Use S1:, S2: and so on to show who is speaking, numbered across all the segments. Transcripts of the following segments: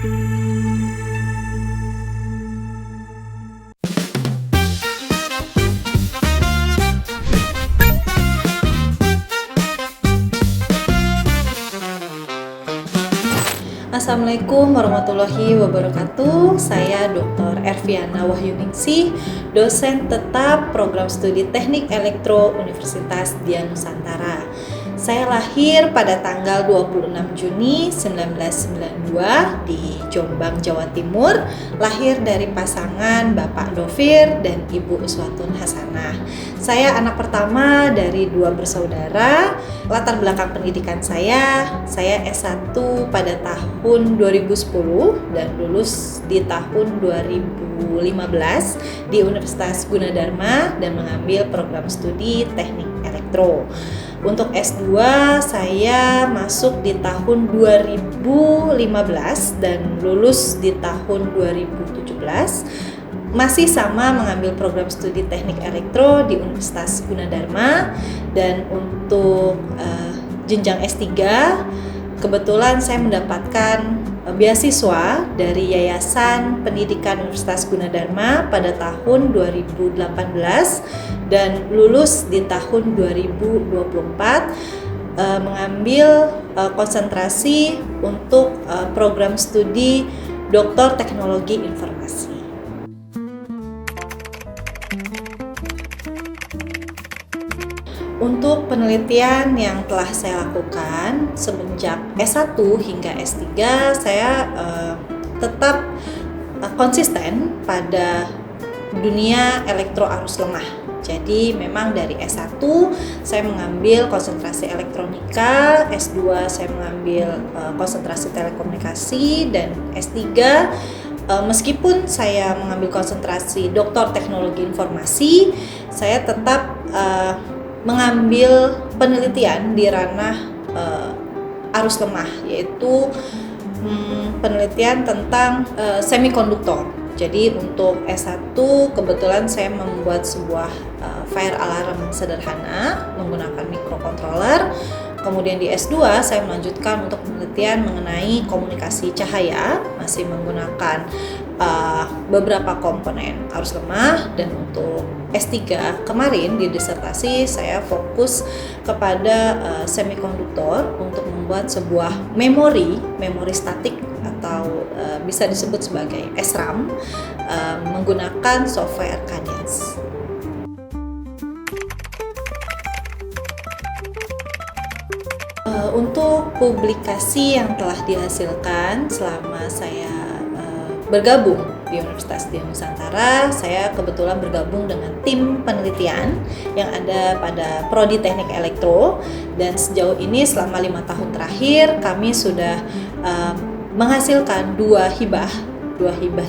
S1: Assalamualaikum warahmatullahi wabarakatuh. Saya Dr. Erviana Wahyuningsih, dosen tetap program studi Teknik Elektro Universitas Dian Nusantara. Saya lahir pada tanggal 26 Juni 1992 di Jombang, Jawa Timur. Lahir dari pasangan Bapak Dovir dan Ibu Uswatun Hasanah. Saya anak pertama dari 2 bersaudara. Latar belakang pendidikan saya S1 pada tahun 2010 dan lulus di tahun 2015 di Universitas Gunadarma dan mengambil program studi Teknik Elektro. Untuk S2 saya masuk di tahun 2015 dan lulus di tahun 2017. Masih sama mengambil program studi Teknik Elektro di Universitas Gunadarma. Dan untuk jenjang S3 kebetulan saya mendapatkan beasiswa dari Yayasan Pendidikan Universitas Gunadarma pada tahun 2018 dan lulus di tahun 2024 mengambil konsentrasi untuk program studi Doktor Teknologi Informasi. Untuk penelitian yang telah saya lakukan semenjak S1 hingga S3, saya tetap konsisten pada dunia elektro arus lemah. Jadi memang dari S1 saya mengambil konsentrasi elektronika, S2 saya mengambil konsentrasi telekomunikasi, dan S3 meskipun saya mengambil konsentrasi Doktor Teknologi Informasi, saya tetap mengambil penelitian di ranah arus lemah, yaitu penelitian tentang semikonduktor. Jadi untuk S1 kebetulan saya membuat sebuah fire alarm sederhana menggunakan microcontroller. Kemudian di S2 saya melanjutkan untuk penelitian mengenai komunikasi cahaya, masih menggunakan beberapa komponen arus lemah. Dan untuk S3 kemarin di disertasi saya fokus kepada semikonduktor untuk membuat sebuah memori statik atau bisa disebut sebagai SRAM menggunakan software Cadence. Untuk publikasi yang telah dihasilkan selama saya bergabung di Universitas Dian Nusantara, saya kebetulan bergabung dengan tim penelitian yang ada pada Prodi Teknik Elektro, dan sejauh ini selama 5 tahun terakhir kami sudah menghasilkan dua hibah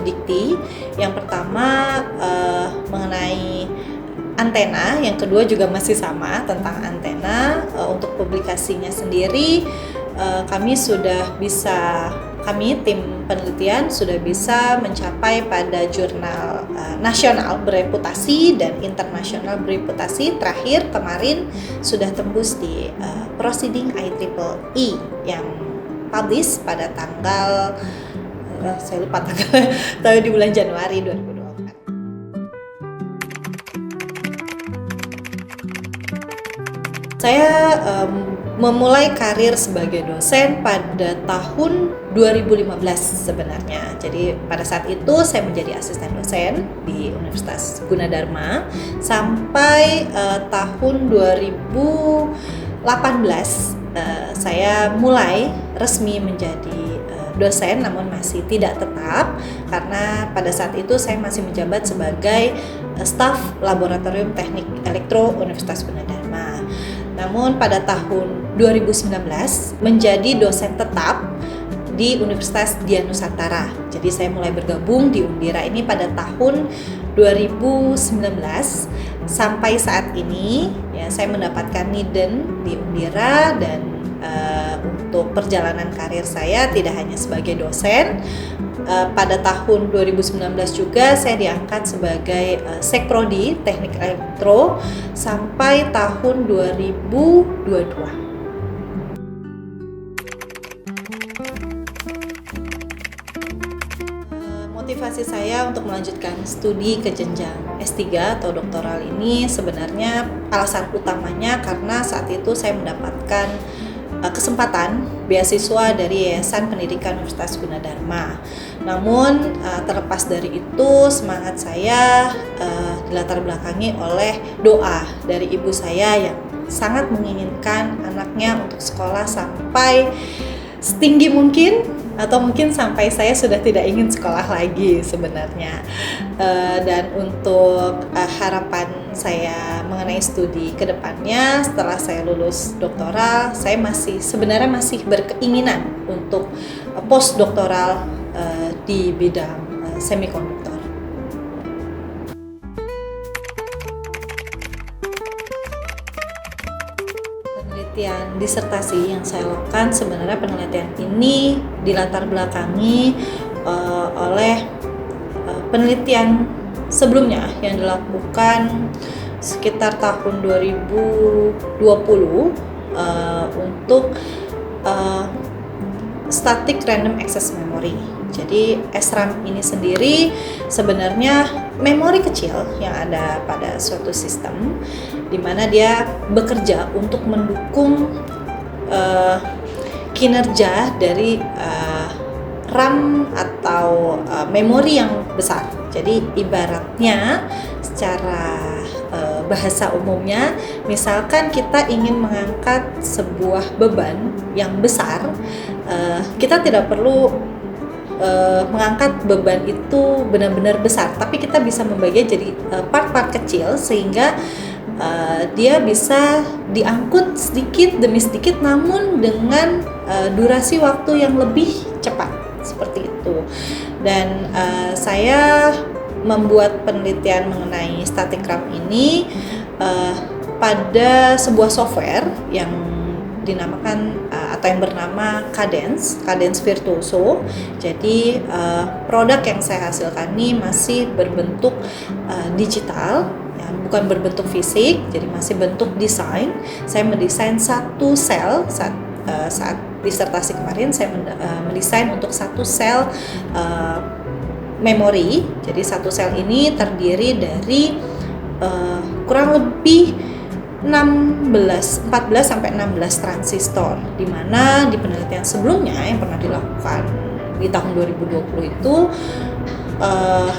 S1: dikti. Yang pertama mengenai antena, yang kedua juga masih sama tentang antena. Untuk publikasinya sendiri kami tim penelitian sudah bisa mencapai pada jurnal nasional bereputasi dan internasional bereputasi. Terakhir kemarin sudah tembus di Proceeding IEEE yang publish pada tanggal saya lupa tanggal di bulan Januari 2024. Saya memulai karir sebagai dosen pada tahun 2015 sebenarnya. Jadi pada saat itu saya menjadi asisten dosen di Universitas Gunadarma sampai tahun 2018 saya mulai resmi menjadi dosen, namun masih tidak tetap karena pada saat itu saya masih menjabat sebagai staf Laboratorium Teknik Elektro Universitas Gunadarma. Namun pada tahun 2019 menjadi dosen tetap di Universitas Dian Nusantara. Jadi saya mulai bergabung di Undira ini pada tahun 2019 sampai saat ini ya saya mendapatkan niden di Undira. Dan untuk perjalanan karir saya tidak hanya sebagai dosen, pada tahun 2019 juga saya diangkat sebagai Sekprodi Teknik Elektro sampai tahun 2022. Motivasi saya untuk melanjutkan studi ke jenjang S3 atau doktoral ini sebenarnya alasan utamanya karena saat itu saya mendapatkan kesempatan beasiswa dari Yayasan Pendidikan Universitas Gunadarma. Namun terlepas dari itu, semangat saya dilatar belakangi oleh doa dari ibu saya yang sangat menginginkan anaknya untuk sekolah sampai setinggi mungkin, atau mungkin sampai saya sudah tidak ingin sekolah lagi sebenarnya. Dan untuk harapan saya mengenai studi ke depannya setelah saya lulus doktoral, saya sebenarnya masih berkeinginan untuk postdoktoral di bidang semikonduktor. Penelitian disertasi yang saya lakukan, sebenarnya penelitian ini dilatar belakangi oleh penelitian sebelumnya yang dilakukan sekitar tahun 2020 untuk static random access memory. Jadi SRAM ini sendiri sebenarnya memori kecil yang ada pada suatu sistem di mana dia bekerja untuk mendukung kinerja dari RAM atau memori yang besar. Jadi ibaratnya secara bahasa umumnya, misalkan kita ingin mengangkat sebuah beban yang besar, kita tidak perlu mengangkat beban itu benar-benar besar, tapi kita bisa membaginya jadi part-part kecil sehingga dia bisa diangkut sedikit demi sedikit, namun dengan durasi waktu yang lebih cepat, seperti itu. Dan saya membuat penelitian mengenai static RAM ini pada sebuah software yang dinamakan atau yang bernama Cadence Virtuoso. Jadi produk yang saya hasilkan ini masih berbentuk digital, ya, bukan berbentuk fisik, jadi masih bentuk desain. Saya mendesain satu sel saat disertasi kemarin. Saya mendesain untuk satu sel memori. Jadi satu sel ini terdiri dari kurang lebih 14 sampai 16 transistor, di mana di penelitian sebelumnya yang pernah dilakukan di tahun 2020 itu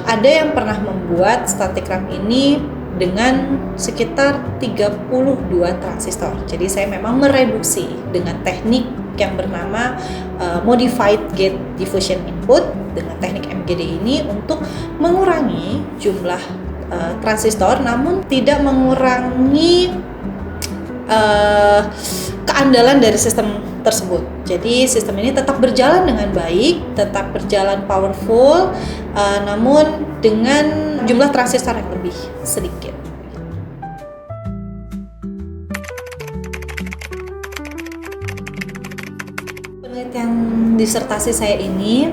S1: ada yang pernah membuat static RAM ini dengan sekitar 32 transistor. Jadi saya memang mereduksi dengan teknik yang bernama Modified Gate Diffusion Input dengan teknik MGD ini untuk mengurangi jumlah transistor, namun tidak mengurangi keandalan dari sistem tersebut. Jadi sistem ini tetap berjalan dengan baik, tetap berjalan powerful, namun dengan jumlah transistor yang lebih sedikit. Penelitian disertasi saya ini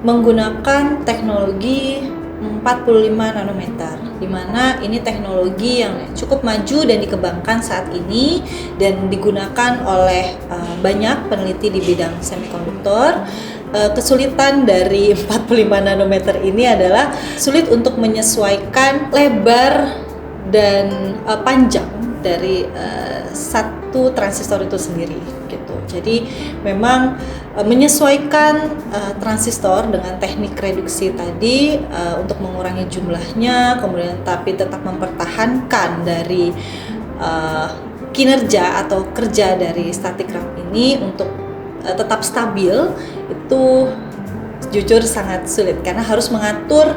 S1: menggunakan teknologi 45 nanometer, di mana ini teknologi yang cukup maju dan dikembangkan saat ini dan digunakan oleh banyak peneliti di bidang semikonduktor. Kesulitan dari 45 nanometer ini adalah sulit untuk menyesuaikan lebar dan panjang dari satu transistor itu sendiri gitu. Jadi memang menyesuaikan transistor dengan teknik reduksi tadi untuk mengurangi jumlahnya, kemudian tapi tetap mempertahankan dari kinerja atau kerja dari static RAM ini untuk tetap stabil, itu jujur sangat sulit karena harus mengatur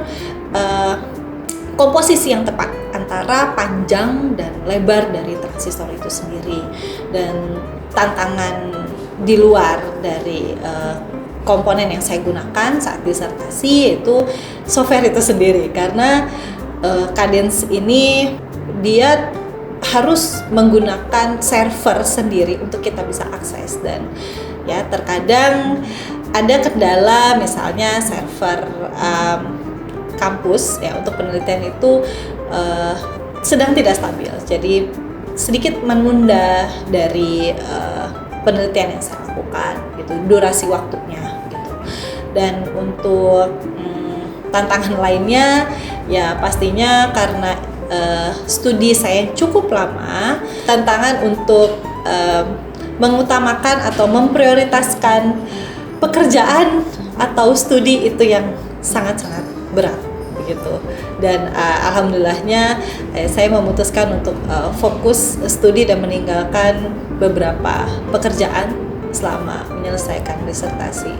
S1: komposisi yang tepat antara panjang dan lebar dari transistor itu sendiri. Dan tantangan di luar dari komponen yang saya gunakan saat disertasi yaitu software itu sendiri, karena Cadence ini dia harus menggunakan server sendiri untuk kita bisa akses, dan ya terkadang ada kendala, misalnya server kampus ya untuk penelitian itu sedang tidak stabil, jadi sedikit menunda dari penelitian yang saya lakukan gitu, durasi waktunya gitu. Dan untuk tantangan lainnya ya pastinya karena studi saya cukup lama, tantangan untuk mengutamakan atau memprioritaskan pekerjaan atau studi itu yang sangat-sangat berat begitu. Dan alhamdulillahnya saya memutuskan untuk fokus studi dan meninggalkan beberapa pekerjaan selama menyelesaikan disertasi.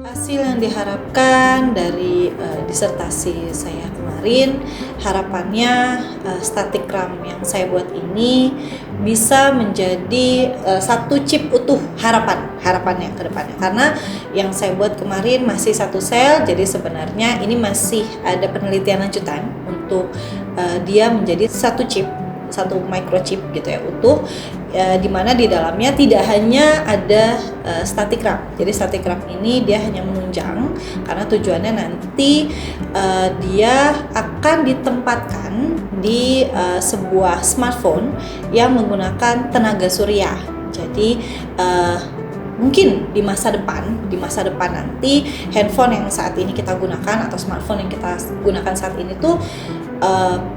S1: Hasil yang diharapkan dari disertasi saya kemarin, harapannya statikram yang saya buat ini bisa menjadi satu chip utuh harapannya ke depannya, karena yang saya buat kemarin masih satu sel, jadi sebenarnya ini masih ada penelitian lanjutan untuk dia menjadi satu chip, satu microchip gitu ya, utuh, di mana di dalamnya tidak hanya ada statikram. Jadi statikram ini dia hanya menunjang karena tujuannya nanti dia akan ditempatkan di sebuah smartphone yang menggunakan tenaga surya. Jadi mungkin di masa depan nanti handphone yang saat ini kita gunakan atau smartphone yang kita gunakan saat ini tuh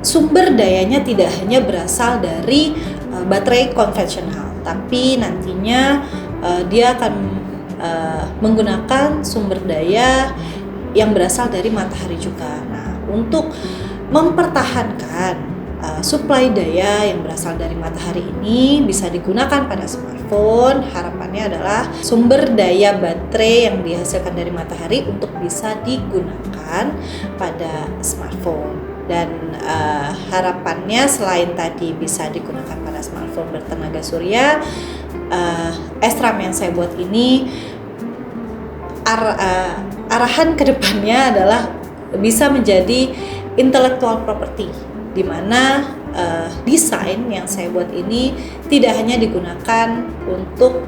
S1: sumber dayanya tidak hanya berasal dari baterai konvensional, tapi nantinya dia akan menggunakan sumber daya yang berasal dari matahari juga. Nah, untuk mempertahankan suplai daya yang berasal dari matahari ini bisa digunakan pada smartphone, harapannya adalah sumber daya baterai yang dihasilkan dari matahari untuk bisa digunakan pada smartphone. Dan harapannya selain tadi bisa digunakan pada smartphone bertenaga surya, SRAM yang saya buat ini arahan kedepannya adalah bisa menjadi intellectual property, di mana desain yang saya buat ini tidak hanya digunakan untuk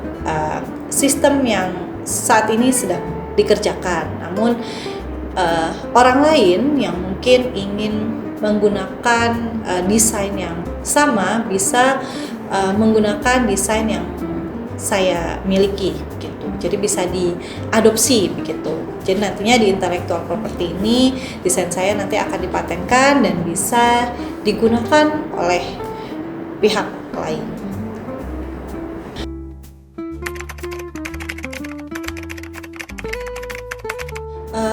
S1: sistem yang saat ini sedang dikerjakan, namun orang lain yang mungkin ingin menggunakan desain yang sama bisa menggunakan desain yang saya miliki gitu. Jadi bisa diadopsi begitu. Jadi nantinya di intellectual property ini desain saya nanti akan dipatenkan dan bisa digunakan oleh pihak lain.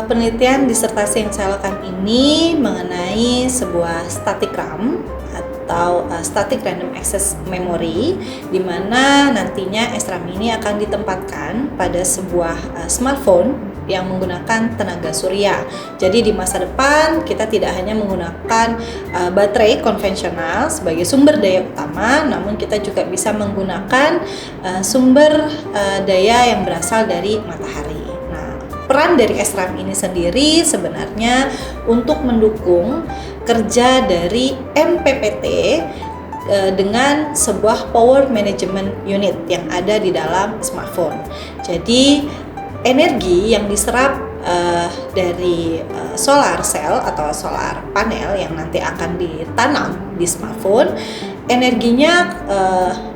S1: Penelitian disertasi yang saya lakukan ini mengenai sebuah statikram atau static random access memory, di mana nantinya SRAM ini akan ditempatkan pada sebuah smartphone yang menggunakan tenaga surya. Jadi di masa depan kita tidak hanya menggunakan baterai konvensional sebagai sumber daya utama, namun kita juga bisa menggunakan sumber daya yang berasal dari matahari. Peran dari SRAM ini sendiri sebenarnya untuk mendukung kerja dari MPPT dengan sebuah power management unit yang ada di dalam smartphone. Jadi energi yang diserap dari solar cell atau solar panel yang nanti akan ditanam di smartphone, energinya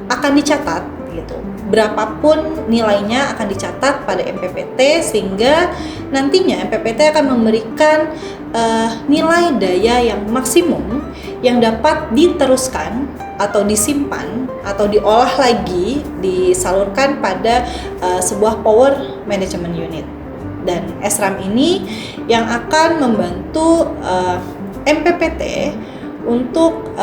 S1: akan dicatat gitu. Berapapun nilainya akan dicatat pada MPPT, sehingga nantinya MPPT akan memberikan nilai daya yang maksimum yang dapat diteruskan atau disimpan atau diolah lagi, disalurkan pada sebuah power management unit. Dan SRAM ini yang akan membantu MPPT untuk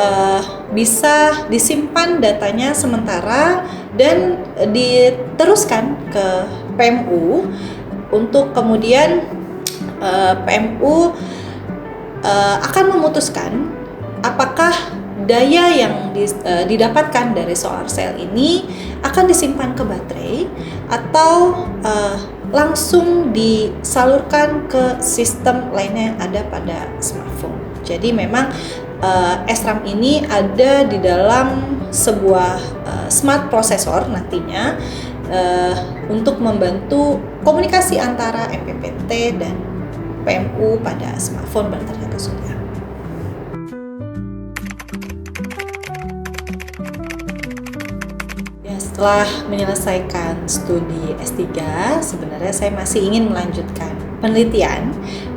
S1: bisa disimpan datanya sementara dan diteruskan ke PMU untuk kemudian PMU akan memutuskan apakah daya yang didapatkan dari solar cell ini akan disimpan ke baterai atau langsung disalurkan ke sistem lainnya yang ada pada smartphone. Jadi memang SRAM ini ada di dalam sebuah smart processor nantinya untuk membantu komunikasi antara MPPT dan PMU pada smartphone bertenaga surya. Ya, setelah menyelesaikan studi S3, sebenarnya saya masih ingin melanjutkan penelitian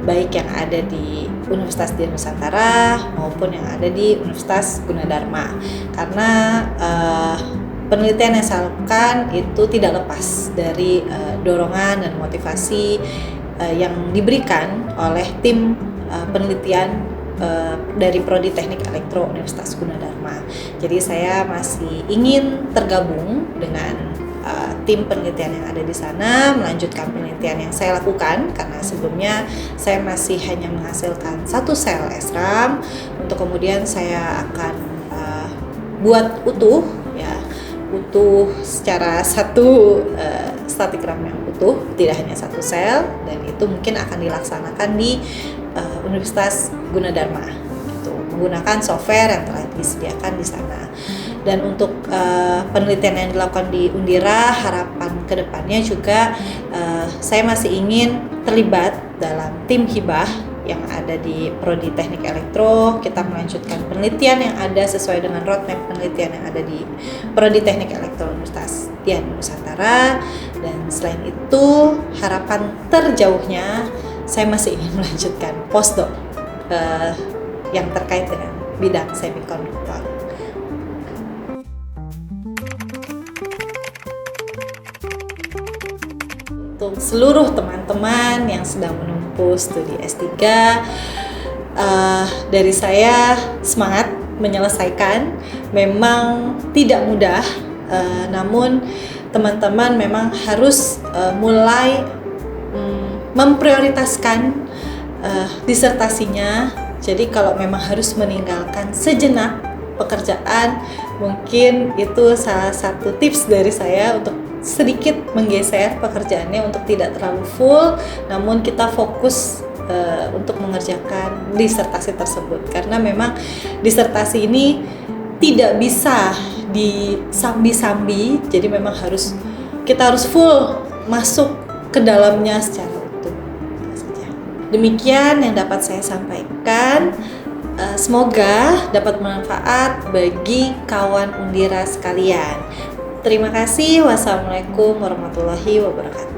S1: baik yang ada di Universitas Dian Nusantara maupun yang ada di Universitas Gunadarma, karena penelitian yang saya lakukan itu tidak lepas dari dorongan dan motivasi yang diberikan oleh tim penelitian dari Prodi Teknik Elektro Universitas Gunadarma. Jadi saya masih ingin tergabung dengan tim penelitian yang ada di sana, melanjutkan penelitian yang saya lakukan, karena sebelumnya saya masih hanya menghasilkan 1 sel SRAM, untuk kemudian saya akan buat utuh secara satu statikram yang utuh, tidak hanya 1 sel, dan itu mungkin akan dilaksanakan di Universitas Gunadarma gitu, menggunakan software yang telah disediakan di sana. Dan untuk penelitian yang dilakukan di Undira, harapan kedepannya juga saya masih ingin terlibat dalam tim hibah yang ada di Prodi Teknik Elektro. Kita melanjutkan penelitian yang ada sesuai dengan roadmap penelitian yang ada di Prodi Teknik Elektro Universitas Dian Nusantara. Dan selain itu, harapan terjauhnya saya masih ingin melanjutkan postdoc yang terkait dengan bidang semikonduktor. Untuk seluruh teman-teman yang sedang menempuh studi S3, dari saya semangat menyelesaikan. Memang tidak mudah, namun teman-teman memang harus mulai memprioritaskan disertasinya. Jadi kalau memang harus meninggalkan sejenak pekerjaan, mungkin itu salah satu tips dari saya untuk sedikit menggeser pekerjaannya untuk tidak terlalu full, namun kita fokus untuk mengerjakan disertasi tersebut, karena memang disertasi ini tidak bisa disambi-sambi. Jadi memang kita harus full masuk ke dalamnya secara utuh. Demikian yang dapat saya sampaikan. Semoga dapat bermanfaat bagi kawan Undira sekalian. Terima kasih. Wassalamualaikum warahmatullahi wabarakatuh.